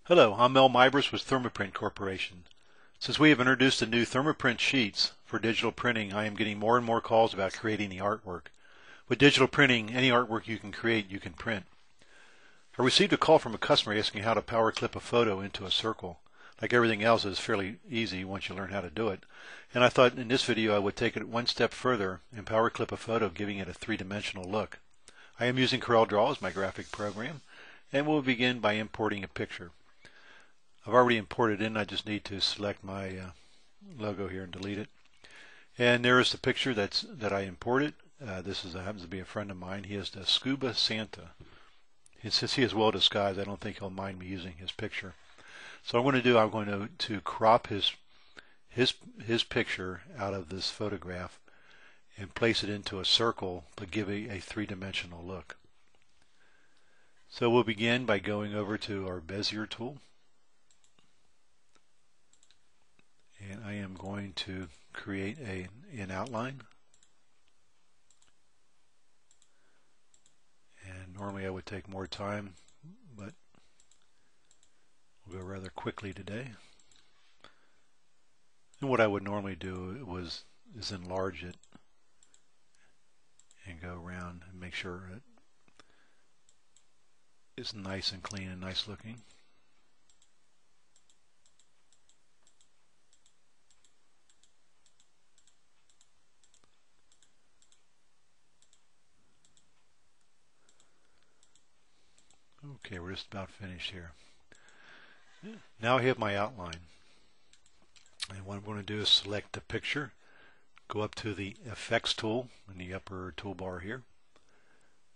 Hello, I'm Mel Mybers with Thermaprint Corporation. Since we have introduced the new Thermaprint sheets for digital printing, I am getting more and more calls about creating the artwork. With digital printing, any artwork you can create, you can print. I received a call from a customer asking how to power clip a photo into a circle. Like everything else, it's fairly easy once you learn how to do it. And I thought in this video I would take it one step further and power clip a photo, giving it a three-dimensional look. I am using CorelDRAW as my graphic program, and we'll begin by importing a picture. I've already imported in. I just need to select my logo here and delete it. And there is the picture that I imported. This happens to be a friend of mine. He is the Scuba Santa. Since he is well disguised, I don't think he'll mind me using his picture. So what I'm going to crop his picture out of this photograph and place it into a circle to give a three-dimensional look. So we'll begin by going over to our Bezier tool. And I am going to create an outline. And normally I would take more time, but we'll go rather quickly today. And what I would normally do is enlarge it and go around and make sure it's nice and clean and nice looking. Okay, we're just about finished here. Now I have my outline. And what I'm going to do is select the picture, go up to the Effects tool in the upper toolbar here,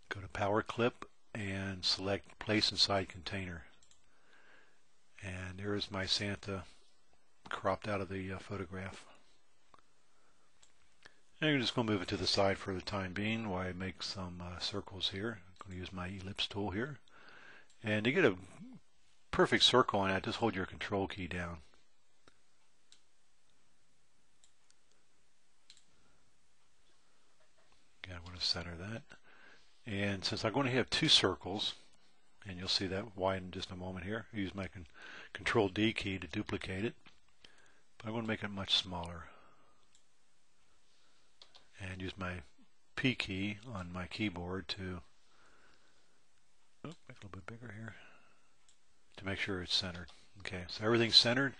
go to Power Clip, and select Place Inside Container. And there is my Santa cropped out of the photograph. And I'm just going to move it to the side for the time being while I make some circles here. I'm going to use my Ellipse tool here. And to get a perfect circle on that, just hold your Control key down. Okay, I want to center that. And since I'm going to have two circles, and you'll see that widen in just a moment here, I use my Control D key to duplicate it. But I'm going to make it much smaller. And use my P key on my keyboard to make it a little bit bigger here to make sure it's centered. Okay, so everything's centered.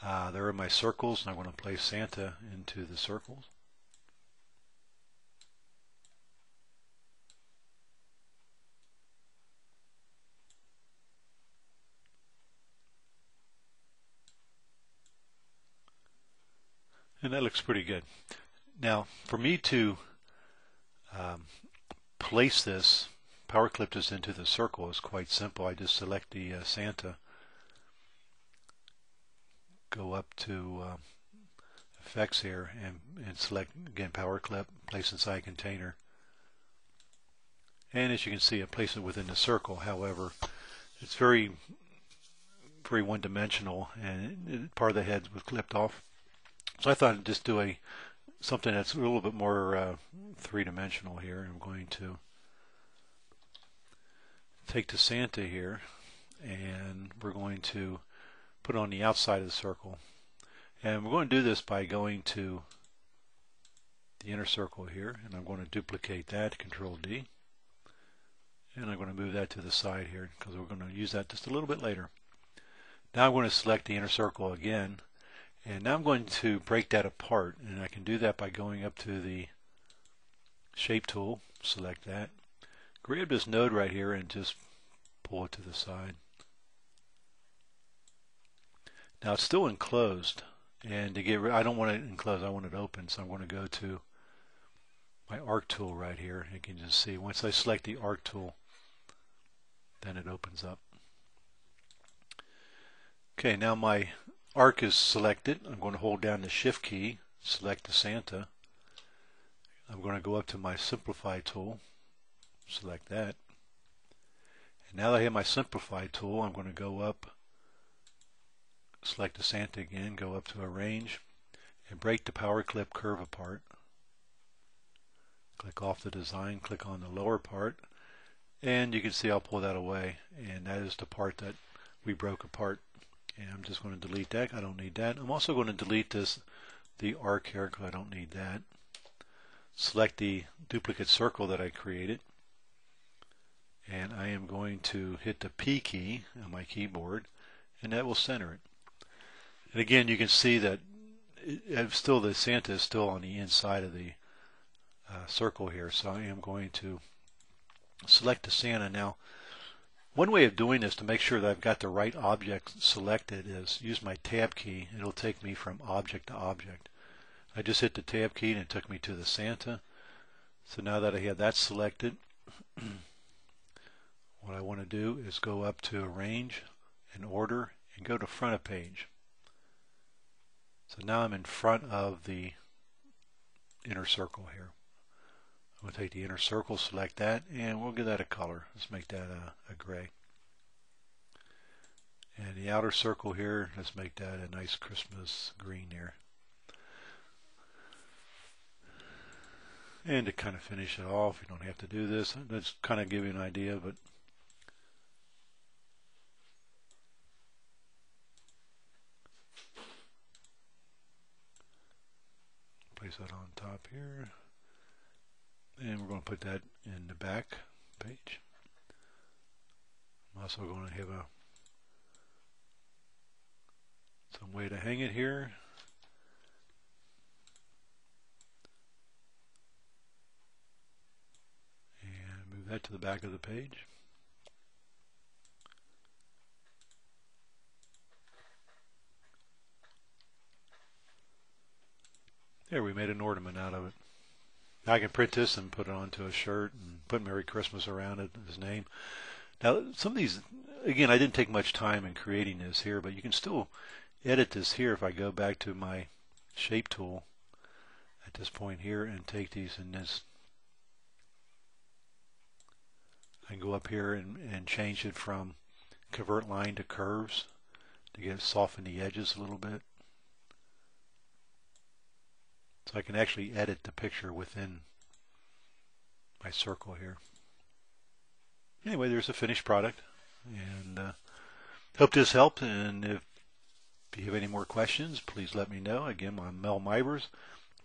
There are my circles, and I'm going to place Santa into the circles. And that looks pretty good. Now, for me to place this, power clip this into the circle is quite simple. I just select the Santa, go up to Effects here, and select again Power Clip, Place Inside Container. And as you can see, I place it within the circle. However, it's very one-dimensional, and part of the head was clipped off. So I thought I'd just do something that's a little bit more three-dimensional here. I'm going to take the Santa here, and we're going to put it on the outside of the circle. And we're going to do this by going to the inner circle here, and I'm going to duplicate that, Control D. And I'm going to move that to the side here because we're going to use that just a little bit later. Now I'm going to select the inner circle again, and now I'm going to break that apart, and I can do that by going up to the Shape tool, select that, grab this node right here and just pull it to the side. Now it's still enclosed, and I don't want it enclosed, I want it open, so I'm going to go to my Arc tool right here. You can just see once I select the Arc tool, then it opens up. Okay, now my arc is selected. I'm going to hold down the Shift key, select the Santa. I'm going to go up to my Simplify tool, select that. And now that I have my Simplify tool, I'm going to go up, select the Santa again, go up to Arrange, and break the power clip curve apart. Click off the design, click on the lower part, and you can see I'll pull that away, and that is the part that we broke apart. And I'm just going to delete that. I don't need that. I'm also going to delete the arc here because I don't need that. Select the duplicate circle that I created. And I am going to hit the P key on my keyboard, and that will center it. And again, you can see that the Santa is still on the inside of the circle here. So I am going to select the Santa. Now, one way of doing this to make sure that I've got the right object selected is use my tab key. It'll take me from object to object. I just hit the tab key and it took me to the Santa. So now that I have that selected, what I want to do is go up to Arrange and Order and go to Front of Page. So now I'm in front of the inner circle here. I'm going to take the inner circle, select that, and we'll give that a color. Let's make that a gray. And the outer circle here, let's make that a nice Christmas green there. And to kind of finish it off, you don't have to do this. Let's kind of give you an idea, but place that on top here. And we're going to put that in the back page. I'm also going to have some way to hang it here. And move that to the back of the page. There, we made an ornament out of it. I can print this and put it onto a shirt and put Merry Christmas around it, his name. Now, some of these, again, I didn't take much time in creating this here, but you can still edit this here if I go back to my shape tool at this point here and take these in this. I can go up here and change it from convert line to curves to soften the edges a little bit. So I can actually edit the picture within my circle here. Anyway, there's a finished product, and hope this helped. And if you have any more questions, please let me know. Again, I'm Mel Mivers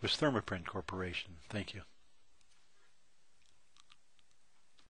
with Thermaprint Corporation. Thank you.